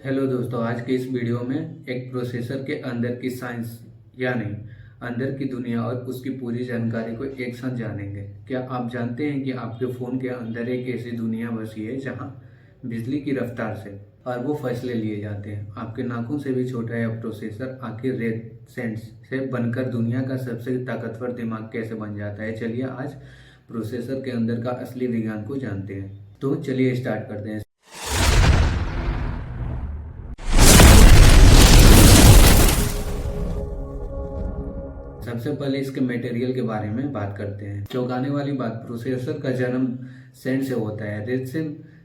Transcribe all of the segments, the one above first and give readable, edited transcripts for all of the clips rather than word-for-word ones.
Hello दोस्तों, आज के इस वीडियो में एक प्रोसेसर के अंदर की साइंस यानी अंदर की दुनिया और उसकी पूरी जानकारी को एक साथ जानेंगे। क्या आप जानते हैं कि आपके फ़ोन के अंदर एक ऐसी दुनिया बसी है जहां बिजली की रफ्तार से अरबों फैसले लिए जाते हैं। आपके नाखून से भी छोटा यह प्रोसेसर आखिर रेड सेंट्स से बनकर दुनिया का सबसे ताकतवर दिमाग कैसे बन जाता है। चलिए आज प्रोसेसर के अंदर का असली विज्ञान को जानते हैं। तो चलिए स्टार्ट करते हैं। सबसे पहले इसके मटेरियल के बारे में बात करते हैं। चौंकाने वाली बात, प्रोसेसर का जन्म सेंट से होता है। रेड से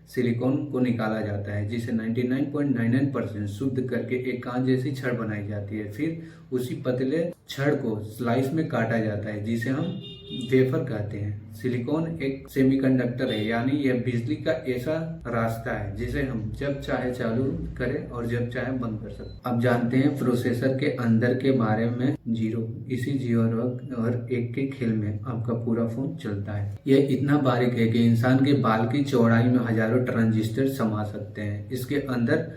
सिलिकॉन को निकाला जाता है जिसे 99.99% शुद्ध करके एक कांच जैसी छड़ बनाई जाती है। फिर उसी पतले छड़ को स्लाइस में काटा जाता है जिसे हम वेफर कहते हैं। सिलिकॉन एक सेमीकंडक्टर है, यानी यह बिजली का ऐसा रास्ता है जिसे हम जब चाहे चालू करें और जब चाहे बंद कर सकते। अब जानते हैं प्रोसेसर के अंदर के बारे में। इसी 0 और 1 के खेल में आपका पूरा फोन चलता है। यह इतना बारीक है कि इंसान के बाल की चौड़ाई में हजारों ट्रांजिस्टर समा सकते हैं। इसके अंदर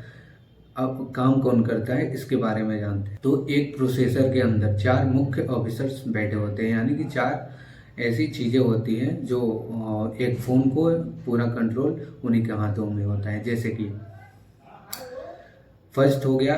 अब काम कौन करता है इसके बारे में जानते हैं। तो एक प्रोसेसर के अंदर 4 मुख्य ऑफिसर्स बैठे होते हैं, यानी कि 4 ऐसी चीजें होती हैं जो एक फोन को पूरा कंट्रोल उन्हीं के हाथों में होता है। जैसे कि फर्स्ट हो गया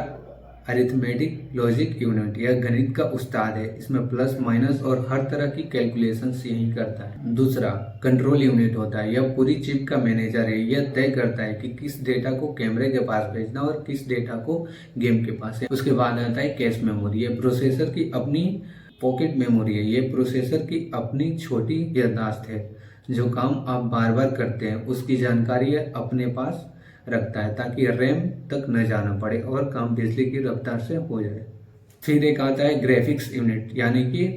अरिथमेटिक लॉजिक यूनिट। यह गणित का उस्ताद है, इसमें प्लस माइनस और हर तरह की कैलकुलेशंस यही करता है। दूसरा कंट्रोल यूनिट होता है, यह पूरी चिप का मैनेजर है। यह तय करता है कि किस डेटा को कैमरे के पास भेजना और किस डेटा को गेम के पास है। उसके बाद आता है कैश मेमोरी। यह प्रोसेसर की अपनी पॉकेट मेमोरी है। यह प्रोसेसर की अपनी छोटी याददाश्त है। जो काम आप बार बार करते हैं उसकी जानकारी यह अपने पास रखता है ताकि रैम तक न जाना पड़े और काम बिजली की रफ्तार से हो जाए। फिर एक आता है ग्राफिक्स यूनिट, यानी कि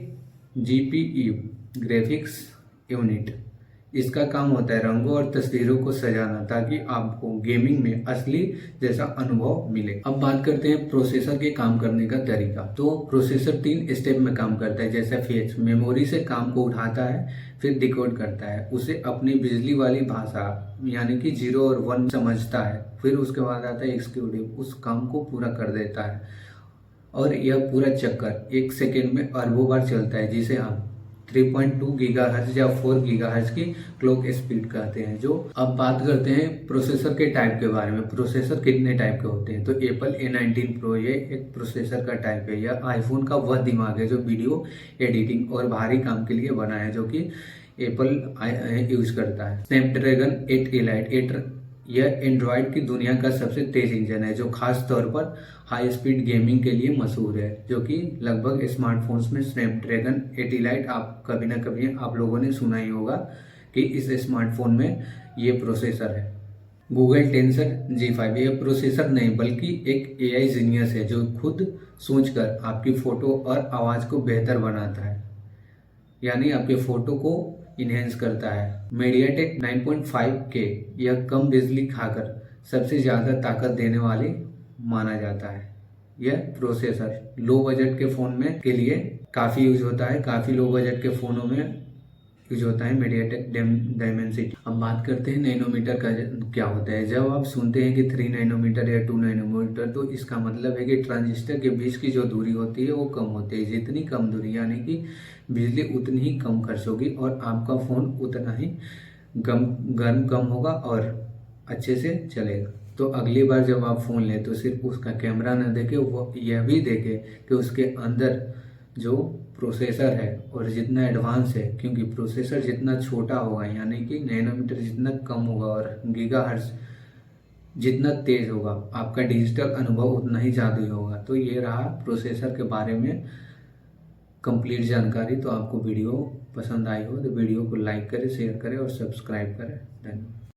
जीपीयू ग्राफिक्स यूनिट। इसका काम होता है रंगों और तस्वीरों को सजाना ताकि आपको गेमिंग में असली जैसा अनुभव मिले। अब बात करते हैं प्रोसेसर के काम करने का तरीका। तो प्रोसेसर 3 स्टेप में काम करता है। जैसे फेच, मेमोरी से काम को उठाता है, फिर डिकोड करता है, उसे अपनी बिजली वाली भाषा यानी कि 0 और 1 समझता है। फिर उसके बाद आता है एक्सिक्यूटिव, उस काम को पूरा कर देता है। और यह पूरा चक्कर 1 सेकेंड में अरबों बार चलता है, जिसे हम 3.2 गीगाहर्ट्ज या 4 गीगाहर्ट्ज की क्लॉक स्पीड कहते हैं। जो अब बात करते हैं प्रोसेसर के टाइप के बारे में। प्रोसेसर कितने टाइप के होते हैं? तो एप्पल A19 प्रो ये एक प्रोसेसर का टाइप है। यह आईफोन का वह दिमाग है जो वीडियो एडिटिंग और भारी काम के लिए बना है, जो कि एप्पल यूज करता है। स्नैपड्रैगन 8 एलाइट यह एंड्रॉयड की दुनिया का सबसे तेज इंजन है, जो खास तौर पर हाई स्पीड गेमिंग के लिए मशहूर है। जो कि लगभग स्मार्टफोन्स में स्नैपड्रैगन 8 एलाइट आप कभी ना कभी आप लोगों ने सुना ही होगा कि इस स्मार्टफोन में ये प्रोसेसर है। गूगल टेंसर G5 यह प्रोसेसर नहीं बल्कि एक AI जीनियस है जो खुद सोचकर आपकी फोटो और आवाज को बेहतर बनाता है, यानी आपके फोटो को इन्हेंस करता है। मीडियाटेक 9.5K यह कम बिजली खाकर सबसे ज्यादा ताकत देने वाली माना जाता है। यह प्रोसेसर लो बजट के फोन में के लिए काफी यूज होता है। काफी लो बजट के फोनों में यूज होता है मीडियाटेक डायमेंसिटी। अब बात करते हैं नैनोमीटर का क्या होता है। जब आप सुनते हैं कि 3 नैनोमीटर या 2 नैनोमीटर, तो इसका मतलब है कि ट्रांजिस्टर के बीच की जो दूरी होती है वो कम होती है। जितनी कम दूरी यानी कि बिजली उतनी ही कम खर्च होगी और आपका फोन उतना ही गर्म कम होगा और अच्छे से चलेगा। तो अगली बार जब आप फोन लें तो सिर्फ उसका कैमरा न देखे, वो यह भी देखे कि उसके अंदर जो प्रोसेसर है और जितना एडवांस है, क्योंकि प्रोसेसर जितना छोटा होगा यानी कि नैनोमीटर जितना कम होगा और गीगाहर्ट्ज जितना तेज होगा, आपका डिजिटल अनुभव उतना ही जादुई होगा। तो ये रहा प्रोसेसर के बारे में कंप्लीट जानकारी। तो आपको वीडियो पसंद आई हो तो वीडियो को लाइक करें, शेयर करें और सब्सक्राइब करें। धन्यवाद।